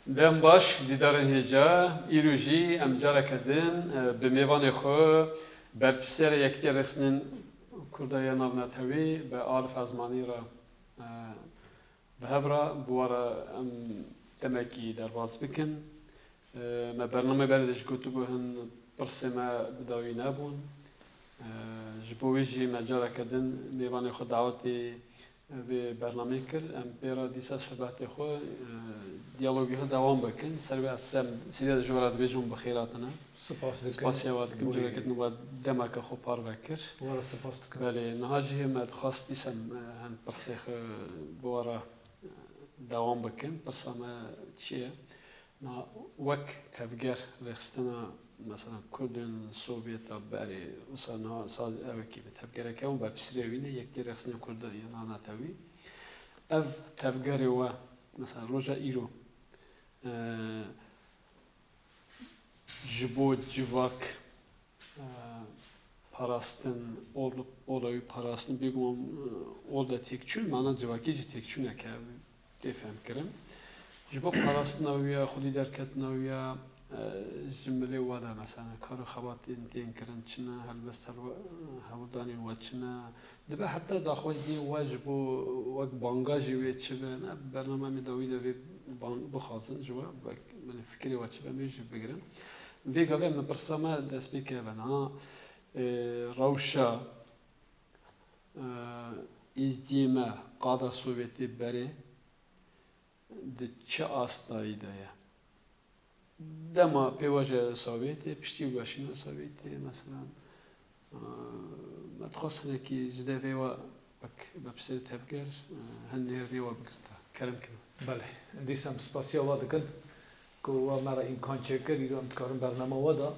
دم باش دیدارن هجا ایروژی ام جارا کردن به میوان خو بر پسر یکتی رخصنن کردای ناونتوی به عارف ازمانی را به هفرا بوارا ام تمکی در باز بکن ما برنامه بردش گوتو بهن پرسه ما بداوی نبون جبویجی مجارا کردن میوان خو دعوتی و برنامه کرد ام پیرا دیسا شباهت خو دیالوگی ها دوام بکن سر از سم سریع جورات بیشون بخیراتنا سپاس دکن سپاسیات کم جوری که نبود دمک خو پار وکر وارا سپاس دکن ولی نهاجی هم خواست دیسم هن پرسخ بوارا دوام بکن پرسام چیه نا وک تفجر رخصتنا مثلا کردن سوویت باری مثلا سال اوکی به تفجر که اون بسیاری یکی رخصتنا کردن یا ناتوی اف تفجر و مثلا روجا ایرو جبود جواک پاراستن اولوی پاراستن بگم اول تکچون معنا جواکی جی تکچونه که تفهم کردم جبو پاراستن اویا خودی درکت نویا جمله وادا مثلا کارو خبات انتین کردن چنا هل بس هودانی و چنا دبا حتی داخل دی واجب و بانگاجی و چه نه برنامه میداوی دوی بخوازن جوا من فکری و چه میشه بگیرم ویگا ویم برسامه دست بیکه بنا روشا izleme qada Sovyeti beri de çi astayı da ya. Dema pevaja Sovyeti, pişti başına Sovyeti mesela. متخصص ki jde ve bak bapsel tefker hendir ve bakta. Kerem kim? بله دیسم سپاسی آواد کن که و مرا امکان چکر ایرو امتکارم برنامه وادا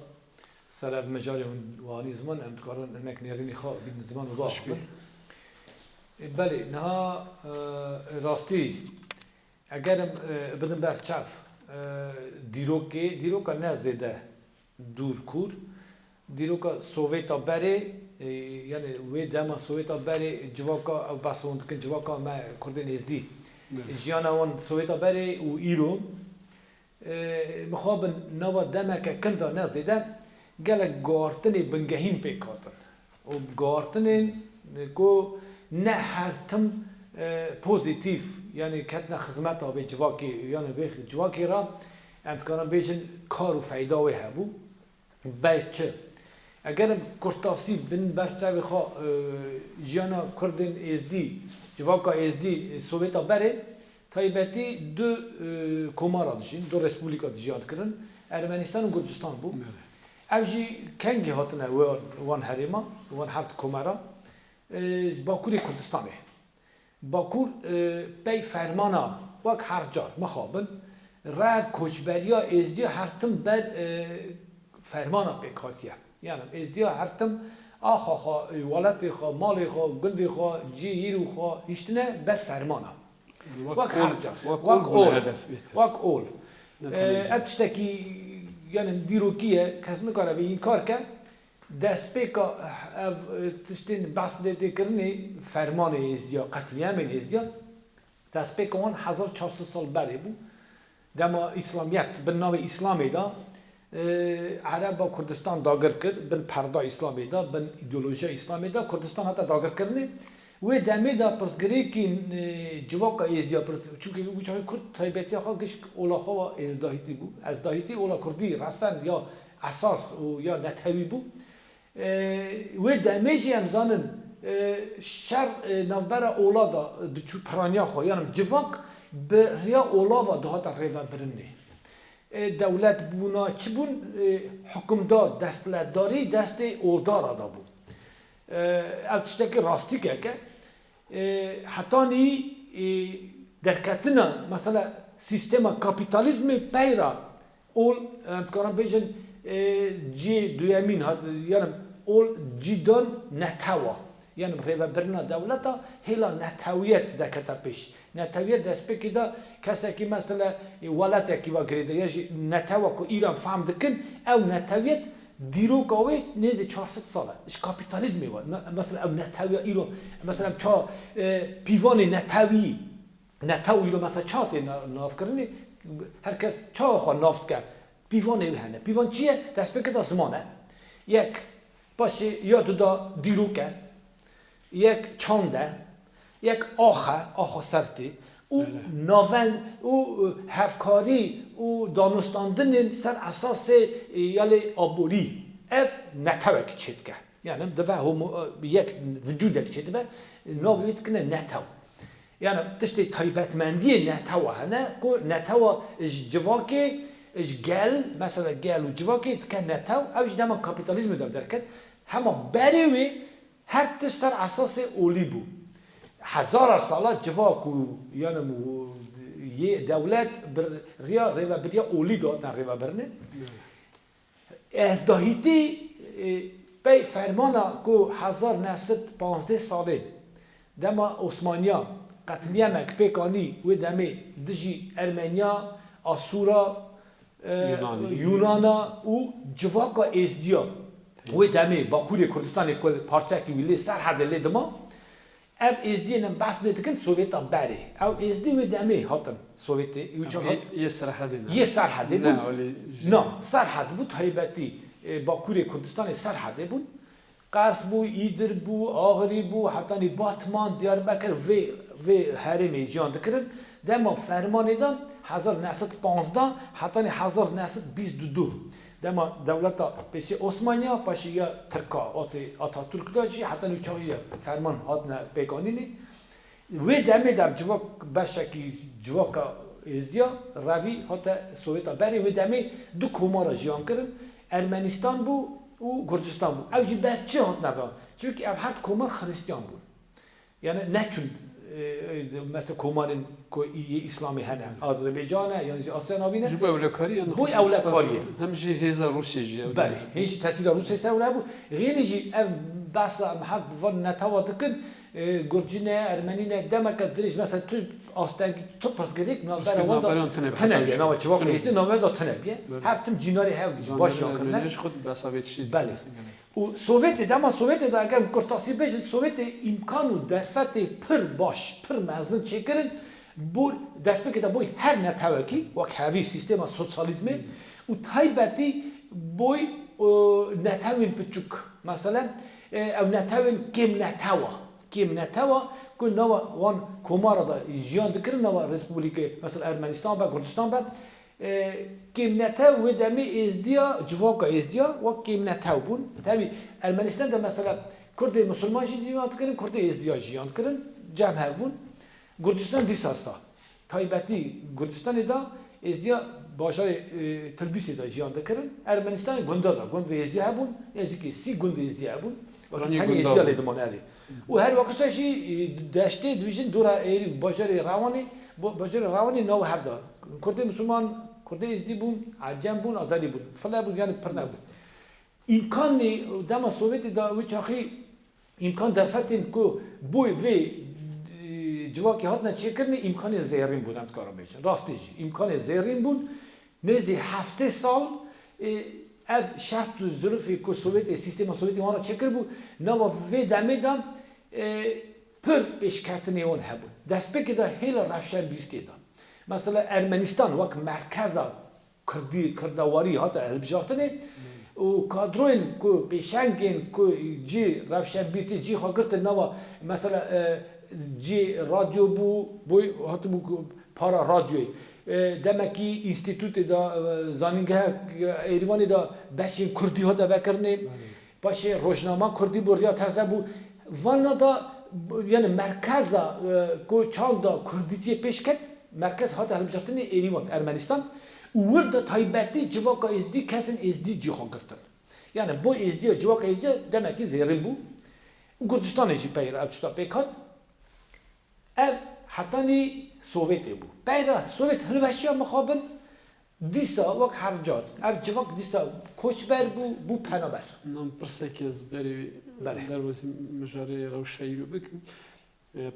سرف مجال وانی زمان امتکارم انک نیرینی خواه بین زمان و باش بین بله نه راستی اگرم بدم بر چف دیروکا نه زده دور کور دیروکا سوویتا بره یعنی وی دما سوویتا بره جواکا او باسوند کن جواکا ما کردن ازدی جیانا وان سوویتا بره و ایرو مخابن نوا دمک کندا نزده گله گارتنی بنگهین پیکاتن و گارتنین کو نه هر تم پوزیتیف یعنی کتنا خدمت آب جواکی یعنی به جواکی را امکان بیشن کار و فایده و هبو بچه اگرم کرتاسی بن برچه بخوا جانا کردن ازدی جواکا ازدی سوویتا بره تایبتی دو کمارا داشتین دو رسپولیکا دیجات کردن ارمنستان و گرجستان بود اوجی کنگی هاتنه وان هریما وان هرت کمارا باکوری کردستانه باکور بی فرمانا وک هر جار مخابن رف کوچبریا ازدیا هرتم بر فرمانا بکاتیه یعنی ازدیا هرتم آخا خا ولت خا مال خا گند خا جیرو خا هیچتنه بر فرمانا وک هر جار وک اول ابتشتکی یعنی دیروکیه کس میکنه به این کار که دست پیکا تشتین بحث دیده کرنی فرمان ازدیا قتلیام ازدیا دست پیکا اون 1400 سال بری بود دما اسلامیت به نام اسلامی دا عرب با کردستان داگر کرد بن پردا اسلامی دا بن ایدئولوژی اسلامی دا کردستان حتی داگر کردنی و دمی دا پرسگری که جواک ازدیا چونکه وجه کرد تایبتی ها گش اولا خوا ازداهیتی بود ازداهیتی اولا کردی رسن یا اساس و یا نتوی بود و دمیجی هم زانن شر نوبر اولادا دچو پرانیا خو یعنی جواک به ریا اولاوا دهات ریوا برنه دولت بونا چی بون حکمدار دستلداری دست اولدار آدا بود البته راستی که حتی نی درکتنا مثلا سیستم کاپیتالیسم پیرا اول امکان بیشن جی دویمین هاد یعنی اول جدان نتوا یعنی ریوا برنا دولتا هلا نتویت دکتا پیش نتویت دست بکی دا کسی که مثلا ولت کی و گریده یا نتوا کو ایران فهم دکن او نتویت دیرو کوی نیز 400 ساله اش کاپیتالیسمی و مثلا او نتوی ایران مثلا چا پیوان نتوی رو مثلا چات ناف کردنی هر کس چه خو نافت که پیوان هنه پیوان چیه دست بکت زمانه یک باشه یا دا دیروکه یک چانده یک آخه سرتی او ناون او هفکاری او دانستاندن سر اساس یالی آبوری اف نتوک چید که یعنی دفعه هم یک وجودک چید به نابید کنه نتو یعنی تشتی تایبتمندی نتو هنه که نتو جواکی گل مثلا گل و جواکی که نتو اوش دما کاپیتالیزم دم درکت همه بریوی هر تشتر اساس اولی بو هزار ساله جواک و یعنی یه دولت ریا بریا اولی داد در ریا برنه از دهیتی به فرمانا که 1915 ساله دما عثمانیا قتلیه مکپیکانی و دمی دجی ارمنیا آسورا یونانا و جواکا ازدیا و دمی باکوری کردستان کل پارچه که ویلی سر حد لیدما اف ازدی نم بس نتکن سوویتا بری او ازدی و دمی هاتن سوویتی یه سرحدی یه سرحدی بود نه سرحد بود هیبتی باکوری کردستان سرحدی بود قرص بو ایدر بو آغری بو حتی باتمان دیاربکر و هرمی جان دکرن دما فرمانی دام 1915 حتی 1922 دما دولت پیش عثمانیا پاشی یا ترکا آتا ترک داشتی حتی چهاری فرمان هات نه پیگانینی و دمی در جواک بشکی جواک ازدیا روی حتی سوویتا بری و دمی دو کمارا جیان کردن ارمنستان بو و گرجستان بود. اوجی بچه هات ندارم. چون که هر کمار خریستیان بود. یعنی نه چون مثل کمارن که اسلامی هنه آذربایجان یعنی آسیا نابینه. جو اولکاریه. بوی اولکاریه. همچی هزار روسیه جیه. بله. هیچ تاثیر روسیه است ولی بود. غیری جی بس محل ون نتوات کن گرجینه ارمنینه دمک دریج مثلا تو آستانگی تو پرسگریک نامبر وان تنبیه نام چوب نیست نامبر دو تنبیه هر تم جیناری هاویز باش کنه نش خود بساویت شید بله و سوویت دما سوویت دا اگر کرتاسی بجن سوویت امکانو درفت پر باش پر مازن چیکرن بو دست بکده بوی هر نتوکی وک هاوی سیستم سوسیالیسم و تایبتی بوی نتوین پچوک مثلا او نتوین کم نتوا که نوا وان کمارا دا جیان دکرن نوا رسپوبلیک مثلا ارمنستان با کردستان با کم نتوا و دمی ازدیا جواکا ازدیا و کم نتوا بون تابی ارمنستان دا مثلا کرد مسلمان جیان دکرن کرد ازدیا جیان دکرن جمع بون کردستان دیساستا تایبتی کردستان دا ازدیا باشای تلبیسی دا جیان دکرن ارمنستان گندا دا گند ازدیا بون ازکی سی گند ازدیا بون وقتی تنی ازدیا لیدمان علی و هر وقتشی داشته دویژن دورا ایری باجر روانی نو هفته کرده مسلمان کرده ازدی بون عجم بون آزادی بون فلا بون یعنی پر نبود امکانی دم سوویت دا و چاخی امکان در فتن کو بوی و جواکی هات نچه کرنی امکان زیرین بون هم کارا بیشن راستیجی امکان زیرین بون نزی هفته سال از شرط و ظروفی که سوویت سیستم سوویتی وانا چکر بود نوا و دمی دان پر پیشکتنی اون هبود دست بکده هیل رفشن بیرتی دان مثلا ارمنستان وقت مرکز کردواری هاتا البجارتنه و کادروین که پیشنگین که جی رفشن بیرتی جی خاگرت نوا مثلا جی رادیو بو هاتو بو پارا رادیوی دمکی انستیتوت دا زانینگه ایروانی دا بشین کردی ها دا بکرنه باشه روزنامه کردی بریا تازه بود وانا دا یعنی مرکز کو چند دا کردیتی پیش کرد مرکز ها تا هلبجارتن ایروان ارمنستان ورد تایبتی جواکا ازدی کسن ازدی جیخو گرتن یعنی بو ازدی جواکا ازدی دمکی زیرین بود کردستان جی پیر ابچتا پیکات حتی نی سوویتی بود. بعد سوویت هنوشیا مخابن دیستا وقت هر جار. جواک دیستا کوچبر بو پنابر. نام پرسکی از بری در واسه مجاری روشایی رو بکن.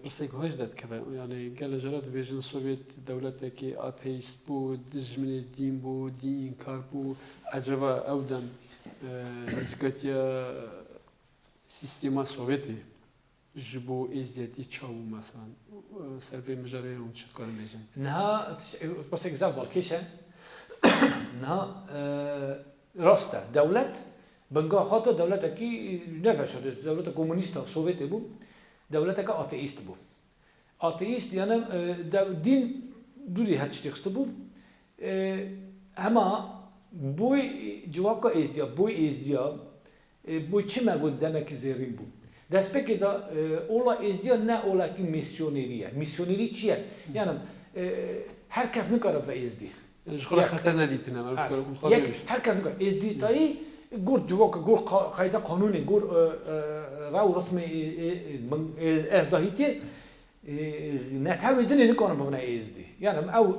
پرسک هاش داد که یعنی گل جرات بیشتر سوویت دولتی که آتئیست بود، دشمن دین بود، دین کار بود، عجبا اودن زکاتیا سیستما سوویتی. جبو ازدیتی چاو مثلا سر مجرای اون چه کار میشن نها بس اكزامبل كيشه نها راسته دولت بنگاه خاطر دولت کی نفش دولت کمونیست سوویت بو دولت که آتئیست بو آتئیست یعنی دین دوری هتشتیخست بو اما بوی جواکا ازدیا بوی چی مگود دمک زیرین بو دست پکی دا اولا ازدیا نه اولا کی میسیونریه میسیونری چیه یعنی هر کس میکاره و ازدی یعنی شغل خطر ندیدن یک هر کس میکاره ازدی تایی گور جواکا گور قاعده قانونی گور راو رسم ازدهیتی نتویدن نکنم ببینه ازدی یعنی او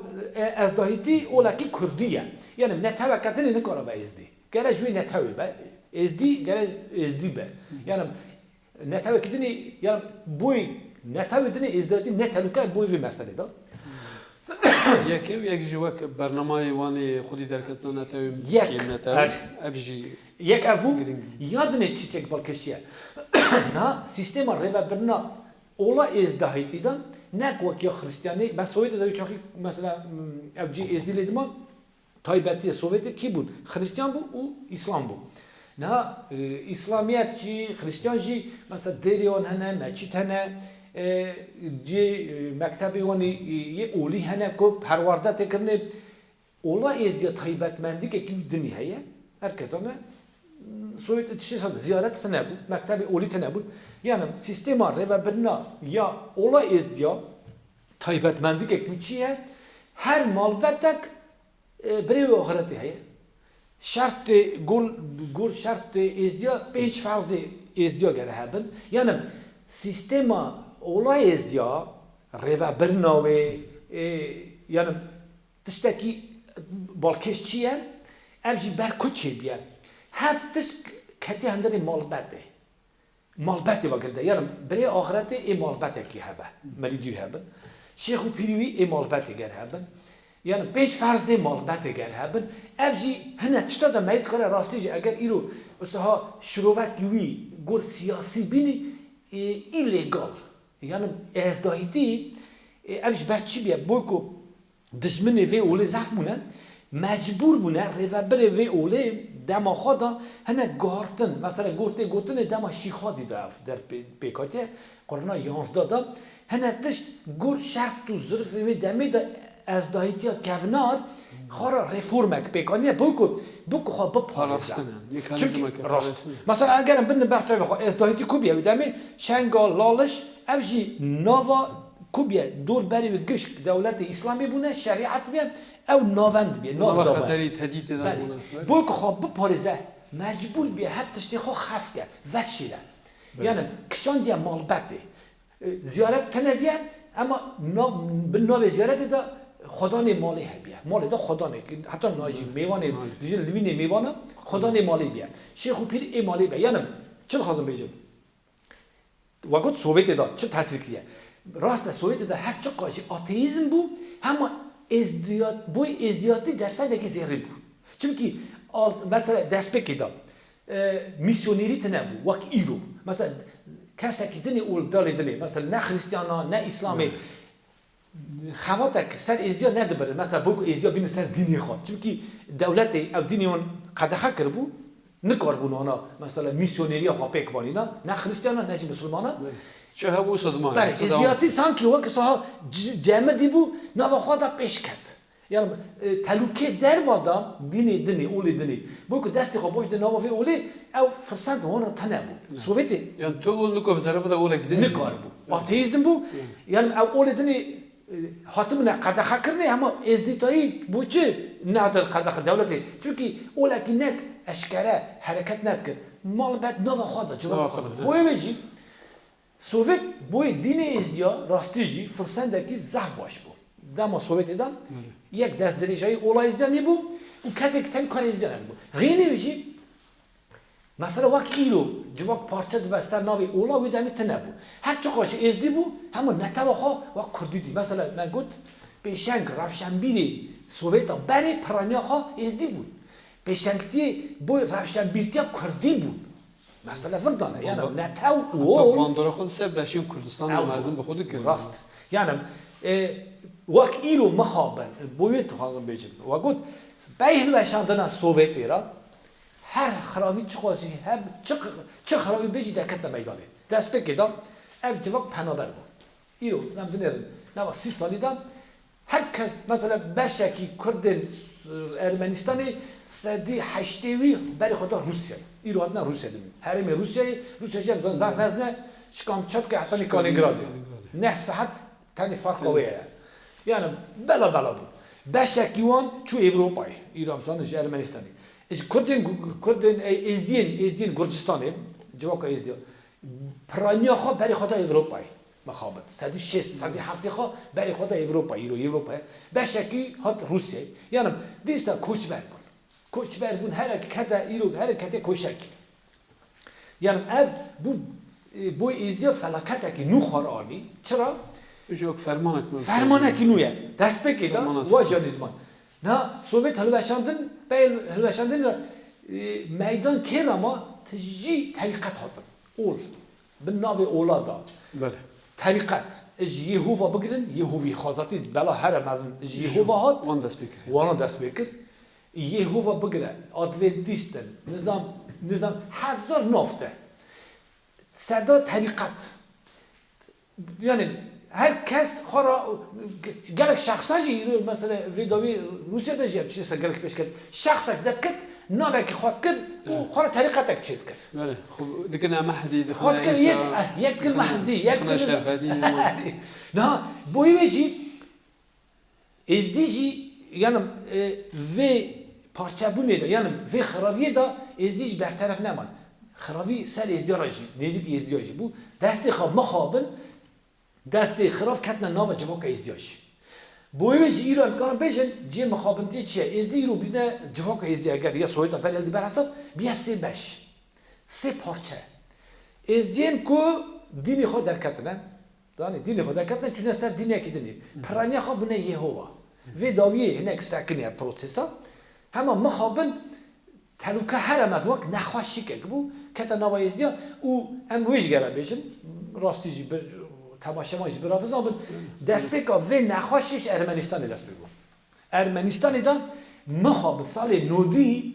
ازدهیتی اولا کی کردیه یعنی نتوی کتن نکنم به ازدی گره جوی نتوی به ازدی گره ازدی به یعنی نتوی کدنی یعنی بوی نتوی دنی ازدهیتی نتلوکه بوی وی مسئله دا یک جواک برنامه وانی خودی درکتن نتوی یک افجی یک افو یادنه چی چک بالکشیه نه سیستم ریو برنا اولا ازدهیتی دا نه کوکی خریستیانی من سویت داری چاکی مثلا افجی ازدی لیدم تایبتی سویت کی بود خریستیان بود و اسلام بود نه اسلامیت چی خریستیان چی مثلا دیریان هنه مچیت هنه جی مکتبی وانی یه اولی هنه کو پرورده تکرنه اولا ازدی تایبت مندی که کی دنی هیه herkes ona Sovyet İttifakı ziyaret tenebud, mektebi oli tenebud. Yani sistema reva birna ya ola ezdiya taybetmendik ekmiçiye her malbetek brevi ahireti heye. Şart gol şart ezdiya beş farzı ezdiya gere hebben. Yani sistema ola ezdiya reva birna ve yani tişteki balkeşçiye evji berkuçe biye. Her tiş kati handari malbete vakirde. Yani bire ahirete malbete ki hebe. Meridiyo hebe. Şeyh-u Pirivi malbete ger hebben. Yani beş farzde malbete ger hebben. Evji hene tişta da meyit kare rastici eğer ilo ustaha şurovek gibi gol siyasi bini illegal. Yani ezdahiti evji berçi biye boyko دشمنی وی اولی زف مونه مجبور مونه ریفبر وی اولی دما خدا هنه گارتن مثلا گوتن دما شیخا دیده در بیکاته قرآن 11 دا هنه تشت گور شرط تو ظرف وی دمی دا از دایتی کفنار خارا رفورمک بیکانیه بوکو خواه بپارزه چونکه راست مثلا اگرم بند بخشه بخواه از دایتی کوبیه وی دمی شنگال لالش اوجی ناوا کوبیه دور بری و گشت دولت اسلامی بونه شریعت بیه او ناوند بیه ناو خطری تهدید داره بوی که خواب بپارزه مجبور بیه هر تشتی خواه خف که وشیله یعنی کشان دیه مالبته زیارت کنه بیه اما به نام زیارت دا خدا نه مالی بیه مالی دا خدا نه حتی ناجی میوانه دیجن لوین میوانه خدا نه مالی بیه شیخ و پیر ای مالی بیه یعنی چه خواستم بگم وقت سوویت دا چه تاثیر کیه راست سوویت دا هر چه قاچی آتئیسم بود اما بوی ازدیاتی در فدکی زیری بود چونکی مثلا دست بکی دا میسیونری تنبود وقت ایرو مثلا کسی که دنی اول دالی دلی مثلا نه خریستیانا نه اسلامی خواتک سر ازدیات نداره مثلا بوی ازدیات بین سر دینی خود چونکی دولت او دینی اون قدخه کرد نکار بون آنا مثلا میسیونری ها پیک بانینا نه خریستیانا نه مسلمانا چه هبو صدمان بله ازدیاتی سانکی وقت سها جمع دی بو نوا خدا پیش کرد یعنی تلوکه در وادا دینی اولی دینی بو که دستی خواب باش نوا فی اولی او فرصت هون تنه بو سوویتی یعنی تو اول نکو بزرگ بوده اولی گدی نکار بو آتئیسم بو یعنی او اولی دینی حاتم نه قدخه کرنه اما ازدیتایی بو چه نه در قدخه دولتی چونکی اولی که نک اشکره حرکت ندکر مال بعد نوا خدا جواب بوی میشی سوویت بوی دین ازدیا راستیجی فرسندکی ضعف باش بود. دما سوویت دام یک دست دریجایی اولای ازدیا نبود و کسی که تن کار ازدیا نبود. غینی ویجی مثلا وقت ایلو جواب پارچه دبستر ناوی اولا وی دمی تنبود. هر چه خواهش ازدی بود همون نتوخا و کردی دی. مثلا من گفت پیشنگ رفشنبیری سوویت بری پرانیا خا ازدی بود. پیشنگتی بوی رفشنبیرتی کردی بود. مثلا فردانه یعنی نتاو اول باندار خود سر بشیم کردستان نمازم به خود کرد راست یعنی وقت ایرو مخابن بویت خواهم بجم و گفت بیهن وشاندن سوویت ایران هر خرابی چه خواستی هم چه خرابی بجی در کت میدانه دست بکیدم اف جواب پنابر بود ایرو نمیدونم نه 30 سالی دام هر کس مثلا بشکی کردن ارمنستانی سدی هشتوی برای خدا روسیه ایرو حتما روسیه دیم هرمی روسیه جم زن نزنه شکام چت که حتی کالینگراده نه ساعت تانی فرق قویه یعنی بلا بود بشکی وان چو اروپای ایران مثلا ارمنستانی از کردن ازدین گرجستانه جواب ازدین پرانیا خو برای خدا اروپای مخابن سدی 6 سدی 7 خو برای خدا اروپا اروپا بشکی هات روسیه یعنی دیستا کوچبر بون حرکت ایرو حرکت کوشک یعنی اف بو ازدیا فلاکت کی نو خورانی چرا جو فرمانه کی نویه دست بکیدا واجانیزمان نه سوویت هلوشاندن میدان کرما تجی طریقت هاتم اول بالناو اولادا بله طریقت از یهووا بگیرن یهوی خازاتی بلا هر مزن از یهووا هات وان دست بکر یهووا بگیره ادونتیستن نظام هزار نافته صدا طریقت یعنی هر کس خورا گلک شخصی مثلا ویداوی روسیه داشت چیزی گلک پیش کرد شخصی داد کرد نوع کی خود کرد و خورا طریقت چید کرد. بله خب دیگه نه مهدی خود کرد یک کل مهدی یک کل شرفدی نه بوییجی ازدیجی یعنی و پارچابونه دا یعنی و خراویه دا ازدیج برطرف نمان خراوی سر ازدیاجی نزدیک ازدیاجی بو دست خواب مخابن دست خراف کتنا ناو جواب ازدیاج بوییج ایران امکان بیشن جی مخابنتی چیه ازدی رو بینه جواب ازدی اگر یا سویت پر ازدی بر حساب بیا سه پارچه ازدیم کو دینی خود در کتنه دانی دینی خود در کتنه چون است دینی کی دینی پرانی خواب بونه یهوه و داویه هنگ سکنی پروتستا همه مخابن تلوکه هر از وقت نخواشی که بو کتنا ناو ازدی او امروز گرا بیشن راستیجی تماشا ماش برا بزن دست بکا و نخواشش ارمنستان دست بگو ارمنستان دا مخاب سال نودی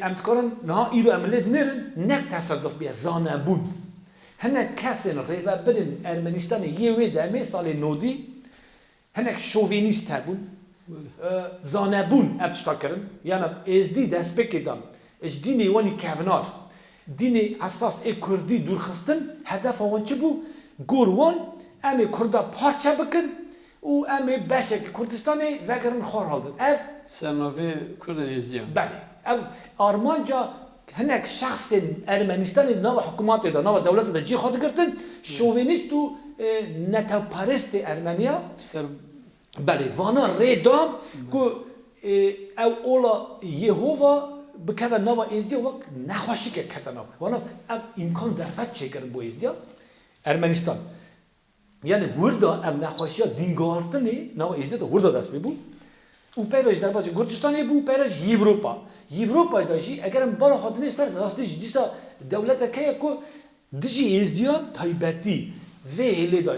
امتکارن نه ایرو عملیات نرن نک تصادف بیا زانبون هنگ کسین ریوا برن ارمنستان یهوی دمی سال نودی هنگ شوونیست هبون زانبون افتشتا کرن یعنی ازدی دست بکیدم از دینی وانی کافنار دینی اساس کردی دورخستن هدف آن چه بو گوروان امی کردا پارچه بکن و امی بشک کردستانی وگرن خور هالدن اف سرنوی کردن ازدیان بله اف آرمانجا هنک شخص ارمنستانی ناو حکومت دا ناو دولت دا جی خود کردن شوونیست و نتاپرست ارمنیا بله وانا ریدام که او اولا یهووا بکوه ناو ازدیا وقت نخواشی که کتنا وانا اف امکان درفت چه کرن بو ازدیا ارمنستان یعنی وردا ام نخواشیا دینگارتنی ناو ازدیا دا وردا دست میبو او پیراج در باز گرجستانی بو پیراج یوروپا داشی اگرم بالا خاطر است راستش دیستا دولت که کو دجی ازدیا تایبتی و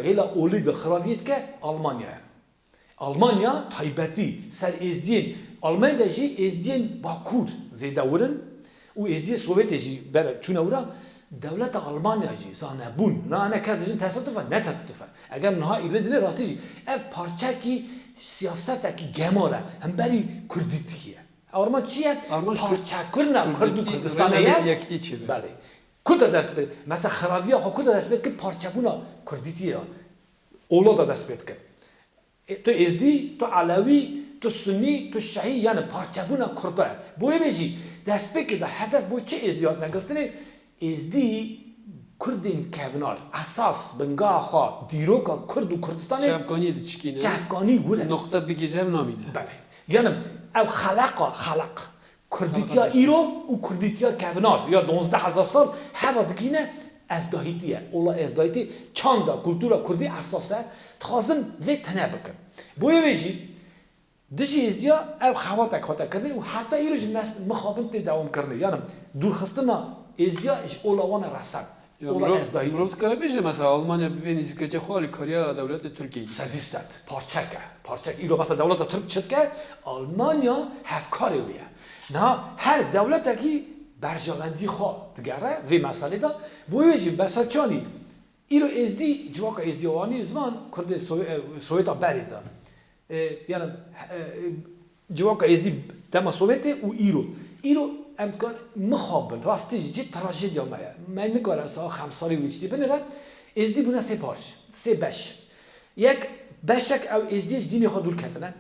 هلا اولی دا خرافیت که آلمانیا تایبتی سر ازدین آلمان داشی ازدین باکور زیده ورن او ازدی سوویتجی برای چونه ورا دولت آلمانیا جی زانبون نه نه کردن تصادفه اگر نه ایران راستیجی اف پارچه کی سیاست کی گماره هم بری کردیتیه آلمان چیه پارچه کرنا کردستانیه یکتی چیه بله کجا دست بید مثلا خراویا خو کجا دست بید که پارچه بونا کردیتیه اولادا دست بید که تو ازدی تو علوی تو سنی تو شیعی یعنی پارچه بونا کرده بوی بیجی دست بید که هدف بو چه ازدیات نگرتنه ازدی کردین کافنار اساس بنگاه خوا دیروکا کرد و کردستان چفگانی دچکینه چفگانی وره نقطه بگیرم نامینه بله یعنی او خلق کردیتیا ایرو و کردیتیا کافنار یا 12000 سال هوا دکینه از داهیتیه اولا از داهیتی چاندا کلتورا کردی اساسه تخازن و تنه بکن بوی ویجی دجی ازدیا او خواتک کرده و حتی ایروش مخابنت دوام کرده یعنی دورخستنا ازدیاج اولوان رسم اولا ازدایی مرد کرده بیشه مثلا آلمانیا ببینید که خالی کاریا دولت ترکیه سدیستت پارچک ایرو مثلا دولت ترک شد که آلمانیا هفکاری ویه نه هر دولت کی برجاندی خواه دگره وی مسئله دا بویجی مثلا چانی ایرو ازدی جواک ازدیوانی زمان کرده سویتا بریده یعنی جواک ازدی دم سویته و ایرو امکان مخابن راستی جد تراژدیا میه من نگار است 5 سالی ویچتی بنره ازدی بونه سه بش یک بشک او ازدیش دینی خود دور کتنه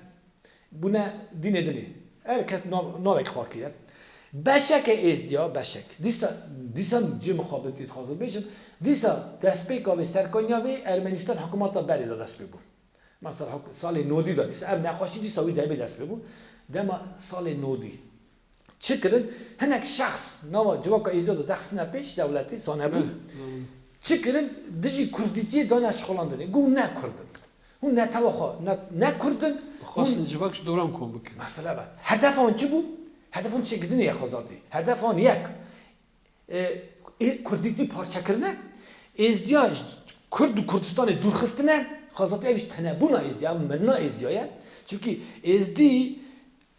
بونه دینه هرکس ناوک خواه کیه بشک ازدیا بشک دیسا جه مخابنتی خواهد بیشن دیسا دست پی که سرکانیا و ارمنستان حکومت دا بری دست پی بود مثلا سال 90 دا دیسا ام نخواشی دیسا وی دای دست پی بود دما سال 90 چه کردن هنک شخص نوا جواک ازدیا دا دست نپیش دولتی سانه بود چه کردن دیجی کردیتی دانش خلاندنی گو نکردن اون نتوخا نکردن خواستن جواکش دورم کن بکن مثلا با هدف آن چی بود؟ هدف آن چه کردن یک خزاتی هدف آن یک کردیتی پارچه کردنه ازدیاج کرد و کردستان دور خستنه خزاتی اوش تنبونه ازدیا و مرنا ازدیایه چونکه ازدی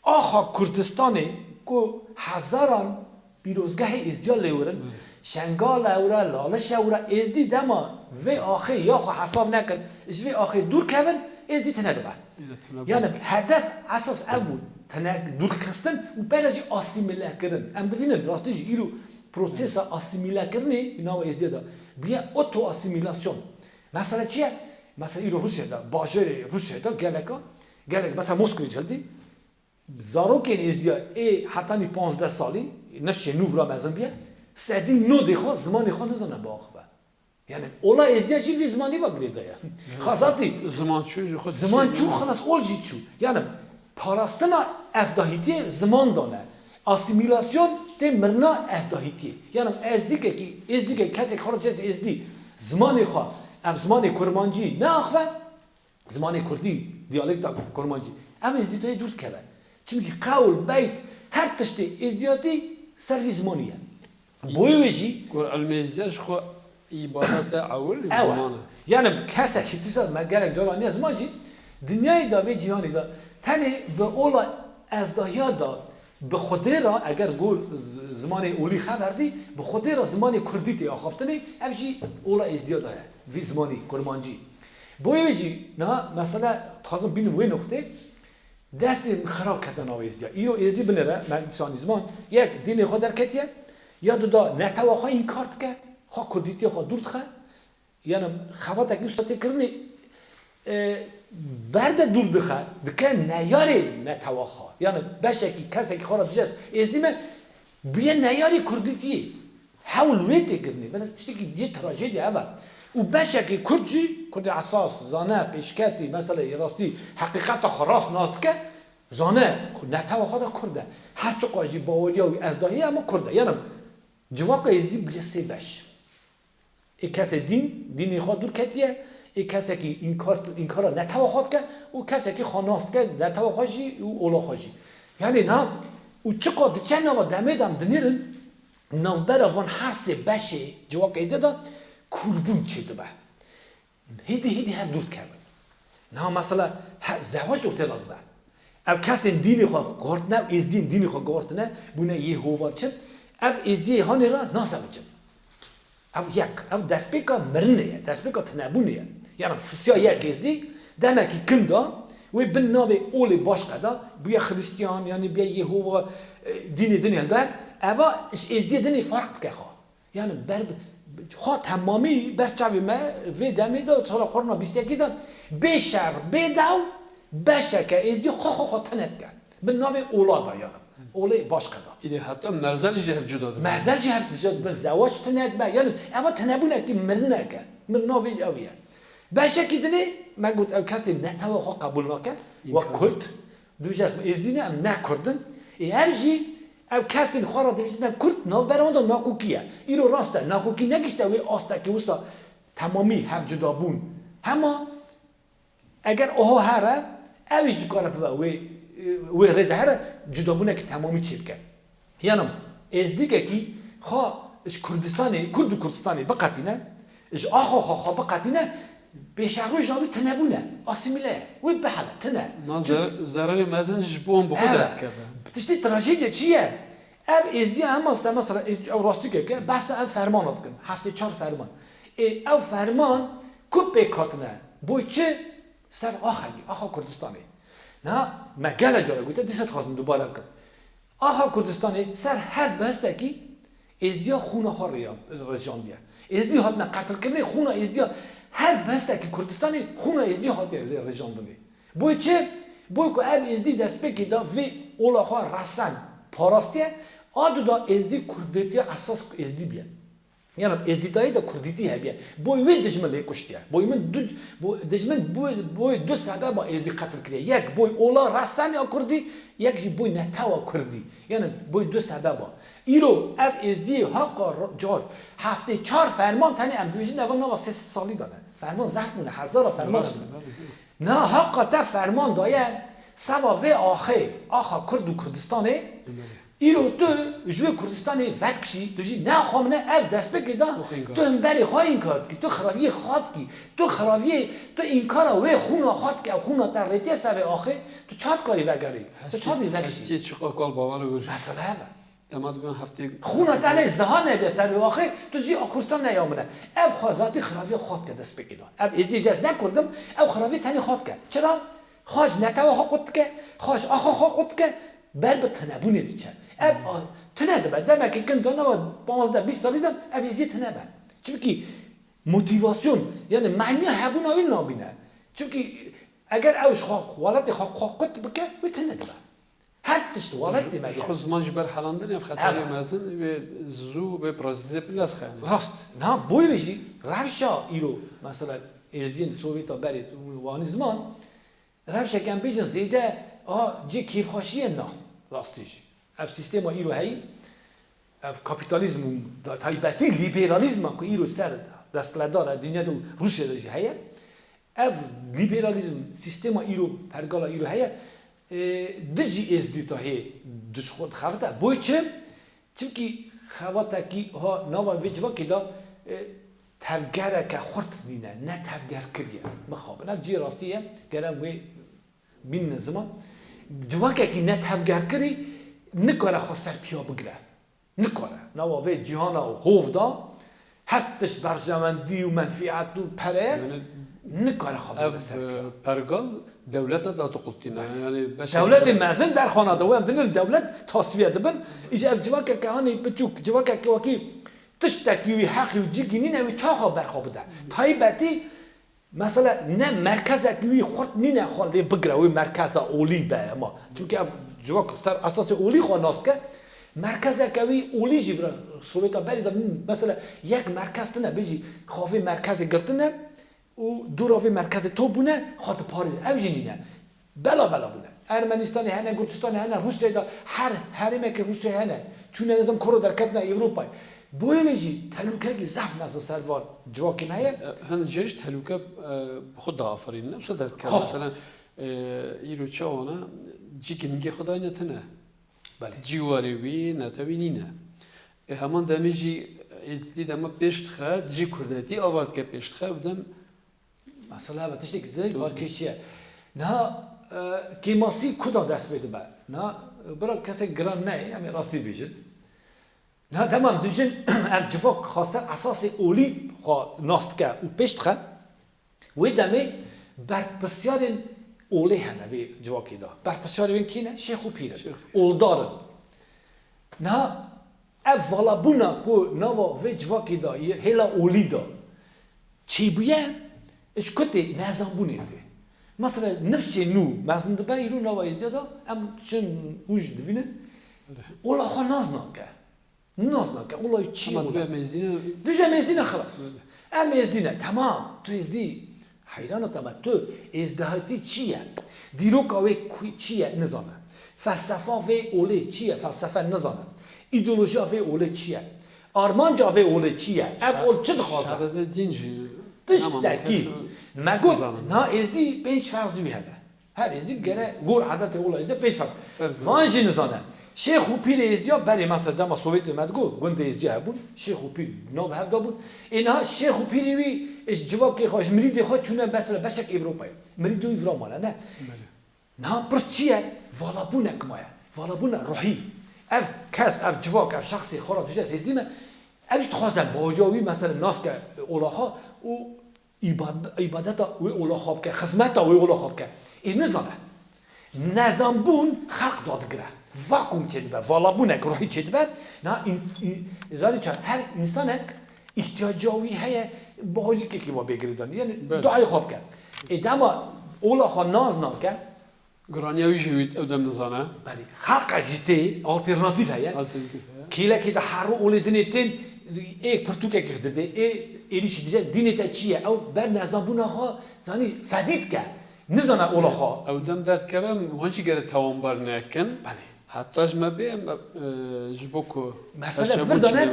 آخا کردستانه که هزاران بیروزگاه ازدیا لیورن شنگال اورا لالش اورا ازدی دما و آخه یا خو حساب نکن از و آخه دور کردن ازدی تندوه یعنی هدف اساس اول بود دور کردن و برای آسیمیله کردن ام دوینن راستش ایرو پروسس آسیمیله کردن اینا و ازدی دا بیا اوتو آسیمیلاسیون مثلا چیه مثلا ایرو روسیه دا باجر روسیه دا گلک مثلا مسکو جلدی زاروکین ازدی حتی 15 سالی نفش نوورا مزن بیا سعدی نو دیخوا زمانی خوا نزنه باخبه یعنی اولا ازدیا چی فی زمانی بگیرده یا خاصاتی زمان چو خلاص اولجی چو یعنی پاراستنا ازداهیتی زمان دانه اسیمیلاسیون ته مرنا ازداهیتی یعنی ازدی که کسی خارج از ازدی زمانی خوا ام زمانی کرمانجی نه آخوه زمانی کردی دیالکتا کرمانجی ام ازدی توی دورت کرده چون قول بیت هر تشتی ازدیاتی سروی زمانیه بویجی گر المزیج خو عبادت اول زمانه یعنی کسی که دیسا مگرک جوانی از ماجی دنیای دا و جهانی دا تنی به اولا ازداهیا دا به خودی را اگر گول زمان اولی خبردی به خودی را زمان کردی تی آخافتنی افجی اولا ازدیا داره وی زمانی کرمانجی بویجی نه مثلا تازم بینم وی نقطه دست خراب کردن آو ازدیا ایرو ازدی بنره مگسانی زمان یک دین خود درکتیه یا دا نتواخا این کارت که خواه کردیتی خواه دورت خواه یعنی خواهد اگه استاتی کرنی برده دور دخواه دکه نیاری نتواخا یعنی بشه که کسی که خواه دوشست ازدی من بیا نیاری کردیتی حول ویتی کرنی بناست تشتی که دیگه تراژدی اما و بشه که کرد اساس زانه پیشکتی مثلا راستی حقیقت خراس ناست که زانه نتواخا دا کرده هرچو قاجی باوری و ازداهی اما کرده یعنی جواک ازدی بیا سه بش ای کسی دین خود دور کتیه ای کسی که این کار را نتواخد که او کسی که خاناست که نتواخدی او اولا خواهی یعنی نه او چقدر چه نوا دمیدم دنیرن نوبر وان هر سه بشه جواک ازدی دا کربون چه دو به هیدی هر دور کرد نه مثلا زواج دورته ناد به او کسی دین خود گارت نه از دین خود گارت نه بونه یه هوا چه اف ازدی هانی را ناسمجم او یک او دست پیکا مرنه دست پیکا تنبونه یعنی سسیا یک ازدی دمکی کندا و بن ناوی اولی باش قدا بیا خریستیان یعنی بیا یهوه دینی هلده اوا ازدی دینی فرق که خواه یعنی خواه تمامی برچاوی ما وی دمی دا تالا خورنا بیستی دا بشر بدو بشه که ازدی خواه تنت کرد بن ناوی اولادا یعنی اولی باش قدا ایده حتی مرزل جهف جدا ده مرزل جهف جدا من زواج تنید با یعنی اما تنبونه که مرنه که مرناوی اویه باشه که دنی من گفت او کسی نتوا خو قبول نکه و کرد دوجه ازدینه ام نکردن ارجی او کسی خورا دوجه کرد نو براندا ناکوکیه ایرو راسته ناکوکی نگشته وی آسته که وستا تمامی هف جدا بون اما اگر اوها هره اویش دکاره بوا و رده هر جدا بونه که تمامی چیپ کرد یعنی ازدیگه کی خواه اش کردستانی کرد و کردستانی بقتینه اش آخا بقتینه بشهر جاوی تنبونه آسیمیله وی بحاله تنه ما ضرر مزن جبون بخودت کرده تشتی تراژدی چیه اف ازدی هم است مثلا او راستی که بس اف فرمانات کن هفته 4 فرمان او فرمان کوب کاتنه بوی چه سر آخا کردستانی نه مگل جاله گویده دیست خواستم دوباره کن آخا کردستانی سر هر بسته کی ازدیا خونه خور رجان دیا ازدی هات نه قتل کنه خونه ازدیا هر بسته کی کردستانی خونه ازدی هات رجان دنی بوی چه بوی که اب ازدی دست بکی دا وی اولا خواه رسن پاراستیه آدو دا ازدی کردیتی اساس ازدی بیه یعنی ازدی تایی دا کردیتی هبیه بوی وی دجمن لی کشتیه بوی من دجمن بوی دو سبب با ازدی قتل کریه یک بوی اولا رسن یا کردی یک جی بوی نتاوا کردی یعنی بوی دو سبب با ایرو اف ازدی حقا جار هفته 4 فرمان تنی ام دویجی نوا 3 سالی دانه فرمان زفت مونه 1000 فرمان نه حقا تا فرمان دایه سوا و آخا کرد و کردستانه ایرو تو جوی کردستانی ودکشی تو جی نه خامنه اف دست بگیدن تو هم بری خواهی کرد که تو خراوی خواد کی تو این کارا و خونا خواد کی خونا در ریتی سوا آخه تو چاد کاری وگری تو چاد وگشی هستی چقدر کال باور گوش مثلا اما تو هفته خونا تنه زهانه به سر آخه تو جی کردستان نیامونه اف خازاتی خراوی خواد که دست بگیدن اف ازدیجاج نکردم اف خراوی تنی خواد که چرا خواج نتاوا خود که خواج آخا خود که بر به تنبونه دیچه اب تنده بعد دم که کن دانا 15-20 سالی دم اب ازی تنبه چونکی موتیواسیون یعنی معنی هبونا این نابینه چونکی اگر اوش حالت خواهد بکه و تنده هر تشت حالتی مگه خود زمان جبر حالاندن یا خطری مزن و زو به پرازیزه پلاس خیلی راست نه بوی بشی روشا ایرو مثلا ازدین سوویتا برید وانی زمان روشا کم بیشن زیده جی کیف خاشیه نه راستیش اف سیستم ایرو هی اف کاپیتالیسم تایبتی لیبرالیسم که ایرو سر دستلدار دنیا دو روسیه داشته هیه اف لیبرالیسم سیستم ایرو پرگالا ایرو هیه دجی ازدی تا هی دش خود خواهده بوی چه؟ چونکی خواهده کی ها نوا وجوا که دا تفگره که خورد دینه نه تفگر کریه مخواب نه جی راستیه گرم وی بین زمان جواکه که نه تفگر کری نکاره خواستر پیا بگره نکاره نوا وی جهانا و خوف دا هر تش برجمندی و منفعت و پره نکاره خواب بگره پرگال دولت دا تقلتینه یعنی دولت مزن در خانه دا و هم دنر دولت تصویه دبن ایجا اف جواکه که هانی بچوک جواکه که وکی تشتکیوی حقی و جیگینی نوی چاقا برخواب ده تایبتی مثلا نه مرکز اکوی خورد نینه خواهد بگره وی مرکز اولی به اما چون که جواک سر اساس اولی خواه ناست که مرکز اکوی اولی جیبرا سوویتا بری دا مثلا یک مرکز تنه بیجی خواهی مرکز گرتنه و دوراوی مرکز تو بونه خواهد پاری ده او جنینه بلا بونه ارمنستانی هنه گرچستانی هنه روسیه دا هر حرمه که روسیه هنه چون نظام کرو در کتنه اوروپای بوی میجی تلوکه که زفت مثلا سروار جواکی نیه هند جریش تلوکه خود دا آفرین نه صدت که مثلا ایرو چاوانا جی کنگی خدای نتنه جیواری وی نتوی نینه همان دمی جی ازدی دما پیشت خواهد جی کردتی آورد که پیشت خواهد بودم مثلا بتشتی که زی بار کشیه نه کیماسی کدا دست بیده با نه برای کسی گران نه همین راستی بیشن نه تمام دیشن ارجفاق خواستن اساس اولی ناست که او پیشت خواهد و دمی بر بسیارین اولی هنه وی جواکی دا بر بسیاری وین کی نه شیخ و پیره اولدارن نه اولا بونا که نوا وی جواکی دا هلا اولی دا چی بویه اش کتی نظام بونه ده مثلا نفس نو مزن دبا ایرو نوا ازده دا ام چن اوج دوینن اولا خواه ناز ناکه اولا چی اولا دوجه مزدینه خلاص ام مزدینه تمام تو ازدی حیرانه تمام تو ازدهاتی چیه دیروکا وی چیه نزانه فلسفه وی اوله چیه فلسفه نزانه ایدولوژی وی اوله چیه آرمانجا وی اوله چیه اب اول چه دخوازه شهادت دینجی تشتكي ما قلت نا ازدي بيش فرض بهذا هذا ازدي قال قول عادة ولا ازدي بيش فرض فانجي نزانا شیخ و پیر ازدیا برای مثلا دم سوویت مدگو گنده ازدیا بود شیخ و پیر نام هفته بود اینها شیخ و پیری اش جواب که خواهش مرید خواهد چونه مثلا بشک اروپایی مرید دو ایران ماله نه نه پرس چیه والا بونه کمایه والا بونه روحی اف کس اف جواب اف شخصی خورا توشه سیستم افش تخواستن باجاوی مثلا ناس که اولاها و عبادت و اولاها که خدمت و اولاها که این نظام بون خلق دادگره واکوم چید به والا بونه روحی چید به نه این زانی چه هر انسانک احتیاجاوی هی باحالی که ما بگیردن یعنی دعای خواب کرد ادما اولاها ناز نکه گرانیوی جوید ادم نزانه بله خلق جدی آلترناتیو هی کیله که ده هر اول دنیتین ایک پرتوکه که داده ایلیش دیگه دینت چیه او بر نظام بونه ها زانی فدید که نزانه اولاها ادم درد کردم هنچی گره توان بر نکن بله حتیش ما بیم جبوکو مثلا فردانه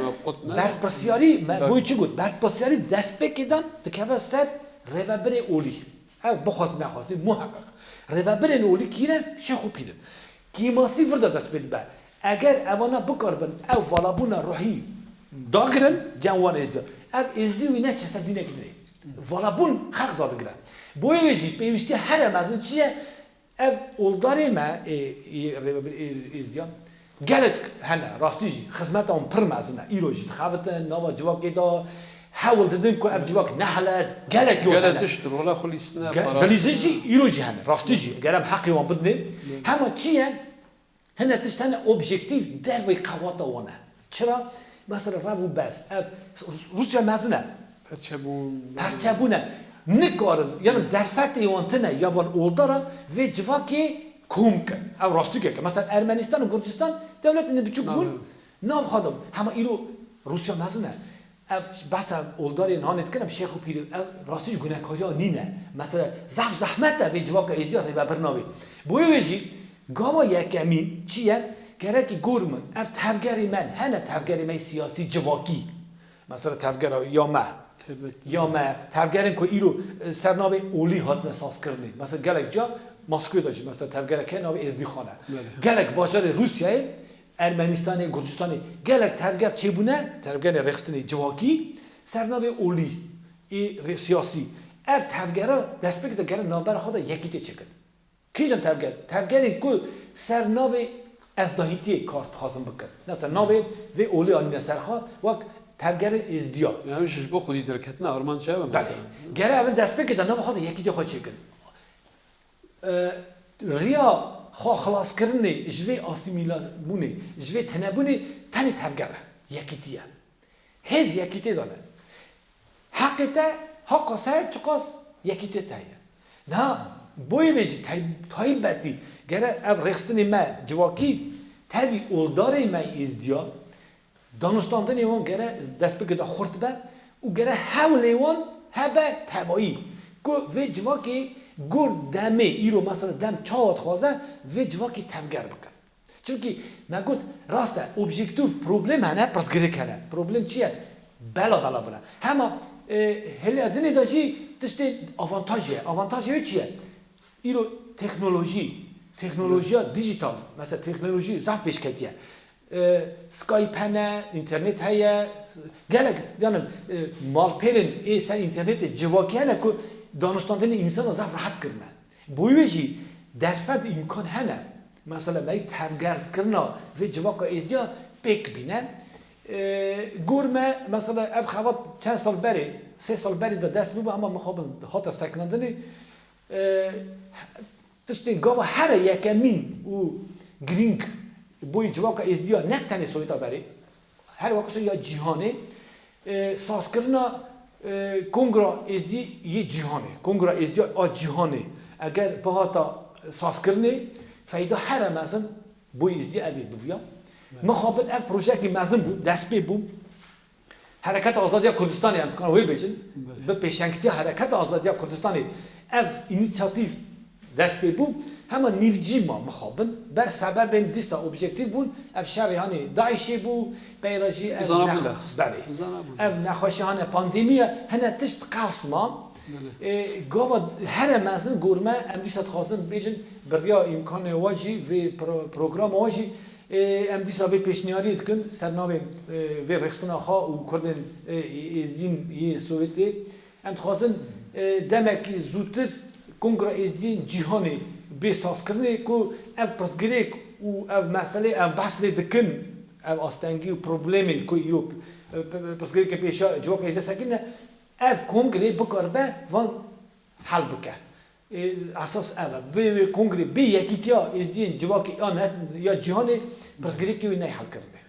بر پسیاری بوی چی گود بر پسیاری دست بکیدن دکه سر روابر اولی او بخواست نخواستی محقق روابر اولی کیره شیخ و پیره کیماسی فردا دست بید بر اگر اوانا بکار بن او والابونا روحی داگرن جوان ازدی او ازدی وی نه چه دینه گیره والابون حق دادگره بوی ویجی پیوستی هر مزن چیه اف اولداری ما ازدیام گلک هنه راستیجی خدمت آن پر مزنه ایروجی خواهد نوا جواکی دا حاول دادن که اف جواک نحلت گلک یو گلک دشتر ولی خلیصنا دلیزی ایروجی هنه راستیجی گرم حقی وان بدنه همه چیه هنه تشتنه اوبژکتیف در وی قوات وانه چرا مثلا رو بس اف روسیا مزنه پرچبونه نکارن یعنی در فکت ایوانتنه یا وان اولدارا و جواکی کوم کن او راستی که مثلا ارمنستان و گرجستان دولت نبچوک بون ناو خادم همه ایرو روسیا مزنه بس اولدار اینها نتکنم شیخ و پیری راستیش گناهکاریا نینه مثلا زحمت و جواک ازدیار و برنامه بویجی گاوا یکمین چیه گره که گورمن اف تفگری من هنه تفگری من سیاسی جواکی مثلا تفگر یا ما تفگرن که ایرو سرنام اولی هات نساز کرده مثلا گلک جا مسکو داشت مثلا تفگر که نام ازدی خانه گلک بازار روسیه ارمنستان گرجستان گلک تفگر چه بونه تفگر رخصتنی جواکی سرنام اولی ای سیاسی اف تفگرها دست بگیرد گره نامبر خدا یکی تی چکن کی جان تفگری که سرنام ازدهیتی کارت خواستم بکن مثلا نام و اولی آن نسرخا وقت تفگر ازدیا یعنی شش با خودی درکت نه آرمان چه هم مثلا گره اول دست بگیرد نام خدا یکی تی خواهد چکن ریا خلاص کردن جوی آسیمیلا بونه جوی تنبونه تنی تفگره یکی تیه هز یکی تی دانه حقیقت حق سعی چقاس یکی تی تایه نه بوی بیجی تایی بدی گره اف رخستن ما جواکی تاوی اولداره ما ازدیا دانستاندن ایوان گره دست بگه دا خورد به و گره حول ایوان هبه تبایی که وی جواکی گر دمه ایرو مثلا دم چاوت خوازه و جواکی تفگر بکن چونکه من گفت راسته اوبژکتیو پروبلم هنه پس گره کنه پروبلم چیه بلا بنا همه هلی ادنی داشتی تشتی آوانتاژیه چیه ایرو تکنولوژی دیجیتال مثلا تکنولوژی زفت بشکتیه سکایپ هنه اینترنت هیا گلک یعنی مال پیرن ای سر اینترنت جواکی هنه که دانستاندن انسان زفت راحت کرنه بویجی در فد امکان هنه مثلا می تفگر کرنا و جواک ازدیا بیک بینن گرمه مثلا اف خواد چند سال بری 3 سال بری دست میبود اما مخابن هات سکنندنی تشتی گاوا هر یکمین و گرینگ بوی جواک ازدیا نکتنی سویتا بری هر وقت یا جهانه ساز کرنا کنگرا ازدی یه جهانه کنگرا ازدی آ جهانه اگر بهاتا ساز کرنه فایده هر مزن بوی ازدی اوی بویا مخابل اف پروژه که مزن بود دست بی بود حرکت آزادی کردستانی هم کنه وی بیشن به پیشنگتی حرکت آزادی کردستانی اف اینیشیاتیو دست بی بود همه نیوجی ما مخابن بر سبب این دیستا اوبژکتیو بود اف شریحانی داعشی بود پیراجی اف نخوشیان پاندمی هنه تشت قاسما گاوا هر مزن گرمه ام دیستا خواستن بیشن بریا امکان واجی و پروگرام واجی ام دیسا وی پیشنیاری دکن سرنامه وی رخصتنا خا و کردن ازدین یه سویتی ام تخوازن دمک زودتر کنگره ازدین جهانی بساز کرنه که اف پرسگری و اف مسئله ام بحث دکن اف آستانگی و پروبلمین که ایروب پرسگری که پیشا جواب ایزه سکنه اف کنگره بکار به وان حل بکه اساس اول به کنگره به یکی که ازدین جواب آن یا جهانی پرسگری که نه حل کرده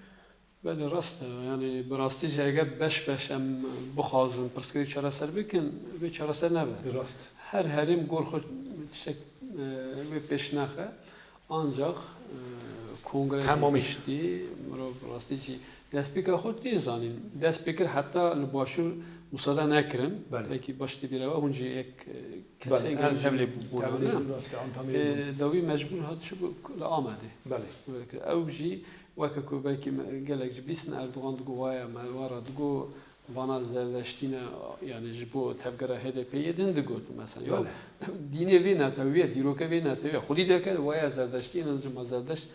بله راسته یعنی براستی جه اگر بش ام بخوازن پرسگری چرا سر بکن به چرا سر نبود راست هر هریم گور خود تشک به پیش نخه ancak kongre demişti rastı ki despeker خود دیزانیم despeker hatta لباشور مساعده نکردن belki başta bir ava onca ek kese gelen tevli buna davi mecbur hat şu la amade belki avji وكاكو belki gelecek bisin Erdoğan duguvaya malvara dugu vana zerleştiğine yani jibo tevgara HDP yedin de gördüm mesela yok dini ve nataviye diroke ve nataviye خودی derken vaya zerleştiğine azıcık zerleş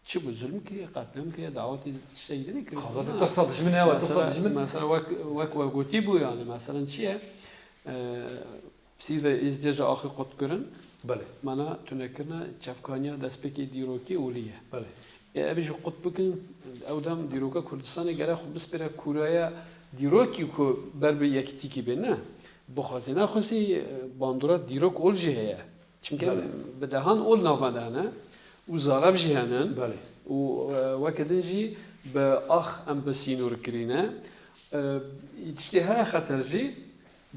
çi bu zulüm ki katliam ki davet şey dedi ki خاطر تصادش من هوا تصادش من mesela vak goti bu yani mesela çiye siz de izleyece ahir kod görün bana tünekirne çafkanya despeki diroki uliye evci kod bugün evdam diroka Kurdistan'a gele xubis bire kuraya دیروکی کو بر به یک تیکی بینه بخواستی نخواستی باندورا دیروک اول جهه چونکه به دهان اول نامدانه و زارف جهانن و وقتنجی به آخ ام بسینور کرینه işte her خطرجی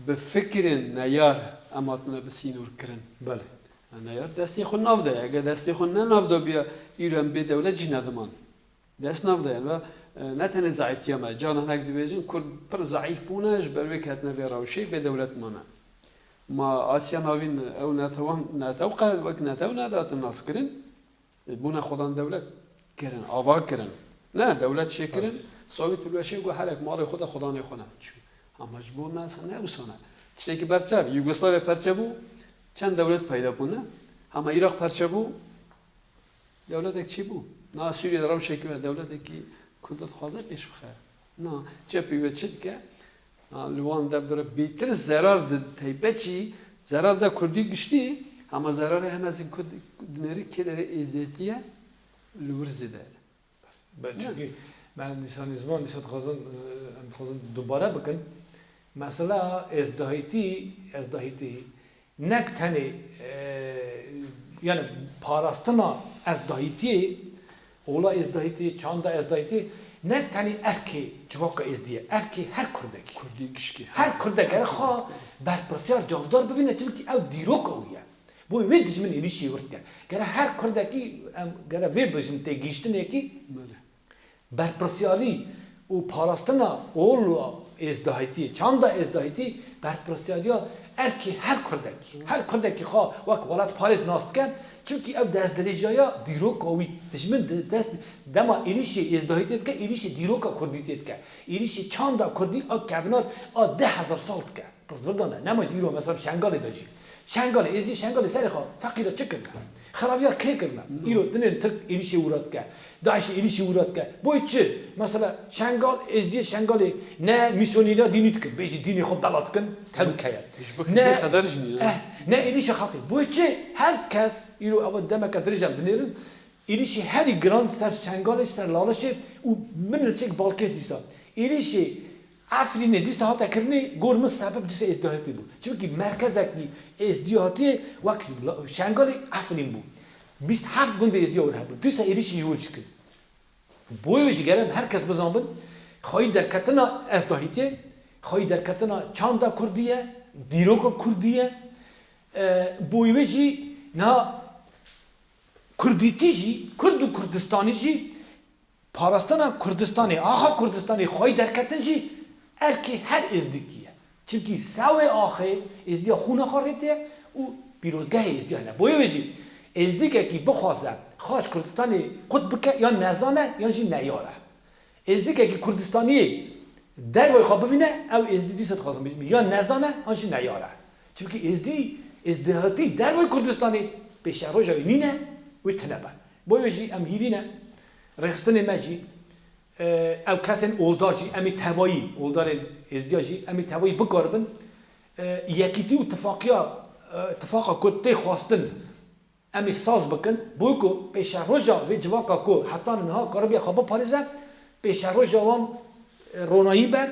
به فکرین نیار اماتنا بسینور کرن نیار دستی خون نافده اگه دستی خون نه نافده بیا ایران به دولت جنادمان دست نافده و نه تنها ضعیفتی ما جان هنگ دیویژن کل پر ضعیف بونش بروی کات نوی روشی به دولت مانا ما آسیا نوین او نتوقع وقت نتو ندات الناس کرن بونا خدان دولت کرن آوا کرن نه دولت چی کرن سویت بلوشی گو هر یک مال خدا خدانه خونه چون همش بو مثلا نه بسونه چیزی که برچه یوگسلاوی پرچه بو چند دولت پیدا بونه اما عراق پرچه بو دولت یک چی بو نه سوریه درام شکل دولت کی کدت خوازه پیش بخیر نه چه پیوت شد که لوان دفتر بیتر zarar تیپه چی zarar da کردی گشتی اما zarar هم از این کد دنری که در ازدیه لورز ده çünkü ben lisanizman lisat khazan دوباره بکن مثلا ازدهیتی نک تنی yani parastana ازدهیتی ola ازدهیتی çanda ازدهیتی ne tani erki civaka ezdiye erki her kurdaki kurdi kişki her kurdaki ha berprasiyar cavdar bivine çünkü ev dirok o ya bu ve dişmin ilişki yurtke gere her kurdaki gere ve bizim te geçtin ki berprasiyari o parastana ola ازدهیتی çanda ازدهیتی berprasiyariya erki her kurdaki ha vak valat Paris nastken çünkü ev dezderecaya dirok ovi dişmin dest dema ilişki ازدهیتی etke ilişki diroka kurdit etke ilişki çanda kurdi a kavnar a 10,000 sal etke pazverdana nemaj iro mesela şengal edeci şengal ezdi şengal seri ha fakira çıkın خرابیا کی کرنا ایرو دنین ترک ایلیشی ورات که داعش ایلیشی ورات که باید چه مثلا شنگال ازدی شنگالی نه میسونیلا دینیت کن بیشی دینی خود دلات کن تلوکیه نه ایلیش خاطی باید چه هر کس ایرو اول دمک درجم دنیرن ایلیشی هری گراند سر شنگالش سر لالشه و من چک بالکش دیستا ایلیشی افرینه دیست هات کرنی گرم سبب دیست ازدهاتی بود چون که مرکزی ازدهاتی وقت شنگالی افرین بود 27 گنده ازدهات بود دیست ایریشی یورچ کن بویوچی گرم هر کس بزنبن خواهی در کتنا ازدهاتی خواهی در کتنا چاندا کردیه دیروکا کردیه بویوچی نه کردیتیجی کرد و کردستانیجی پاراستانا کردستانی آخا کردستانی خواهی در کتنجی erki her ezdikiye. Çünkü save ahi ezdiye xuna xarite u pirozgah ezdiye ne. Boyu veci ezdike ki bixwaze xaş Kurdistanê qut bike ya nezane ya jî neyare. Ezdike ki Kurdistaniyê dervay xwe bivîne ew ezdî dîsa dixwazim bijî ya nezane ya jî neyare. Çünkü ezdihatî dervay Kurdistanê pêşeroja nîne wê tinebe. Boyu veci em hîvîne رخصتنی مجی او کسین اولداجی امی توایی اولدارن ازدیاجی امی توایی بکاربن یکیتی و اتفاقا کو تی خواستن امی ساز بکن بوی کو پیش روزا و جواکا کو حتی نها کاربی خواب پاریزه پیش روزا وان رونایی به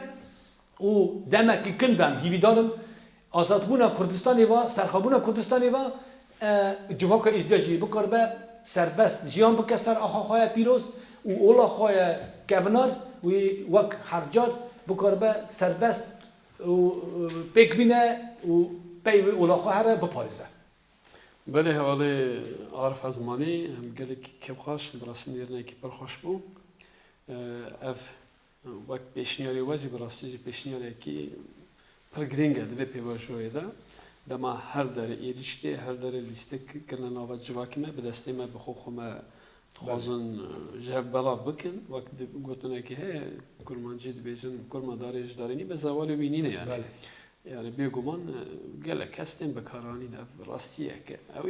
و دمکی کندم هیویدارن آزادبونا کردستانی و سرخابونا کردستانی و جواکا ازدیاجی بکاربه سربست جیان بکستر آخا خواهد پیروز و اولا خواهد گونار و وک حرجات بکاربه سربست و پیک بینه و پی اولا خواهد بپاریزه بله حوالی عارف ازمانی هم گلی که خوش براستی نیرنه که پر خوش بو اف وقت پیشنیاری واجی براستی پیشنیاری که پر گرینگه دوی پیواشوی ده دما هر در ایریشتی هر در لیسته کردن آواز جواکیمه به دسته ما بخو خوما تخوازن جهر بلاف بکن وقت گوتنه که هی کرمانجی بیشن کرمانداریش دارینی به زوال بینینه یعنی بله yani beguman gele kestin bekarani ev rastiye ke ev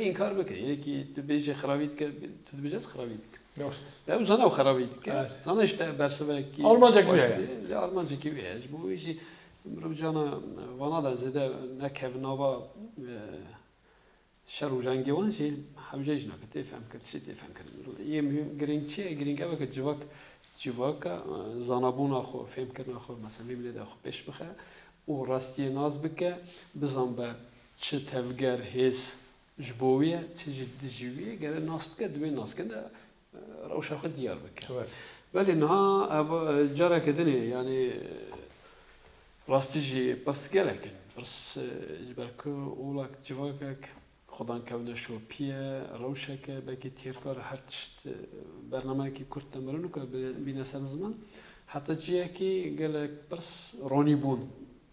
inkar bike yeki tu beje xravit ke tu beje xravit ke درست ev zana xravit ke Evet. zana işte berseve ki Almanca gibi yani. Almanca gibi ya bu işi rubcana vana da zede ne kevnava şer jangi wan şey havje jna ke tefhem ke şey tefhem ke yem gringçi gring ev ke civaka zanabuna xo fem kirna xo mesela bibli de xo peş bxe و راستی ناز بکه بزن به چه تفگر هیس جبویه چه جدی جویه گره ناز بکه دوی ناز کنده روش خود دیار بکه ولی نه جاره کدنی یعنی راستی جی پس گله کن پس جبرکو اولک جواکک خدان کونه شوپیه روشه که بکی تیرکار هر تشت برنامه کی کرد تمرینو که بین سر زمان حتی چیه کی گله پس رونی بون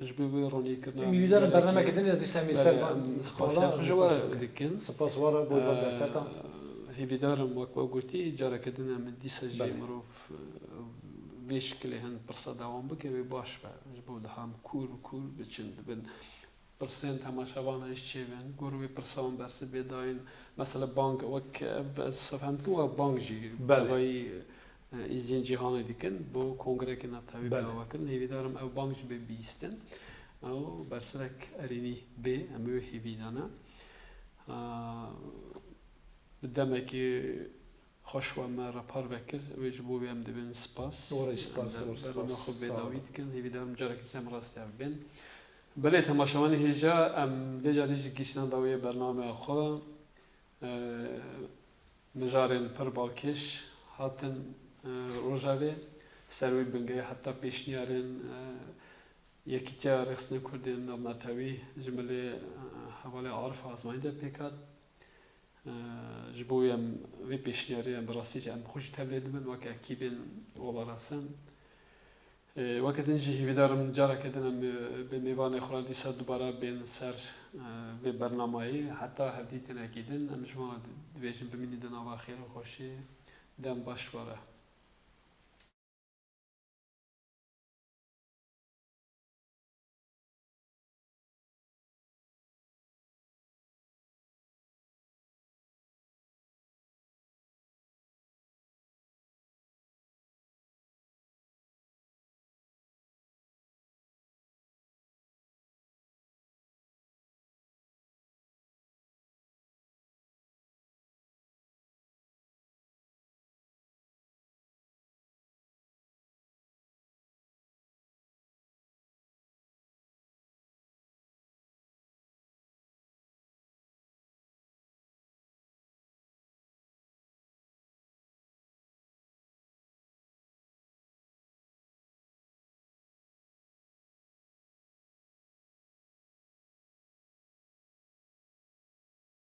جبوی رونی کردن می‌دونم برنامه کدنی دیسمی سر سپاس خجوار دیکن سپاس واره بود و در فتا هیویدارم وقت گویی جاره کدنی من دیساجی مروف ویش کلی هن پرسا دوام بکه و باش به جبود هم کور بچن بن پرسنت همشابانش چی بن گروه پرسان برسه بیداین مثلا بانک وقت از فهمت که وقت بانک جی بله izin cihanı dikin bu kongre ki natavi بله. bakın hevidarım ev bankj be bisten ev berserek erini be emü hevidana demek ki خوش و ما رپار وکر و جبو بیم دبن سپاس ورج سپاس برنامه خوب بداوی دکن هیدارم جارک سم راستی بین بله تماشاوانی هجا ام وجاریج گیشتن داوی برنامه خو مجارن پر بالکش هاتن روجاوی سروی بنگه حتی پیشنیارن یکی تا رسن کردن نامتاوی جمله حواله عارف آزمایی ده پیکات جبویم وی پیشنیاری براسی جم خوش تبلید من وقت اکیبن ولارسن وقت اینجی هیدارم جارا کردنم به میوان خورادی سر دوباره بین سر و برنامه‌ای حتی هفته تنکیدن امشما دویجن بمینیدن آوا خیر و خوشی دم باش واره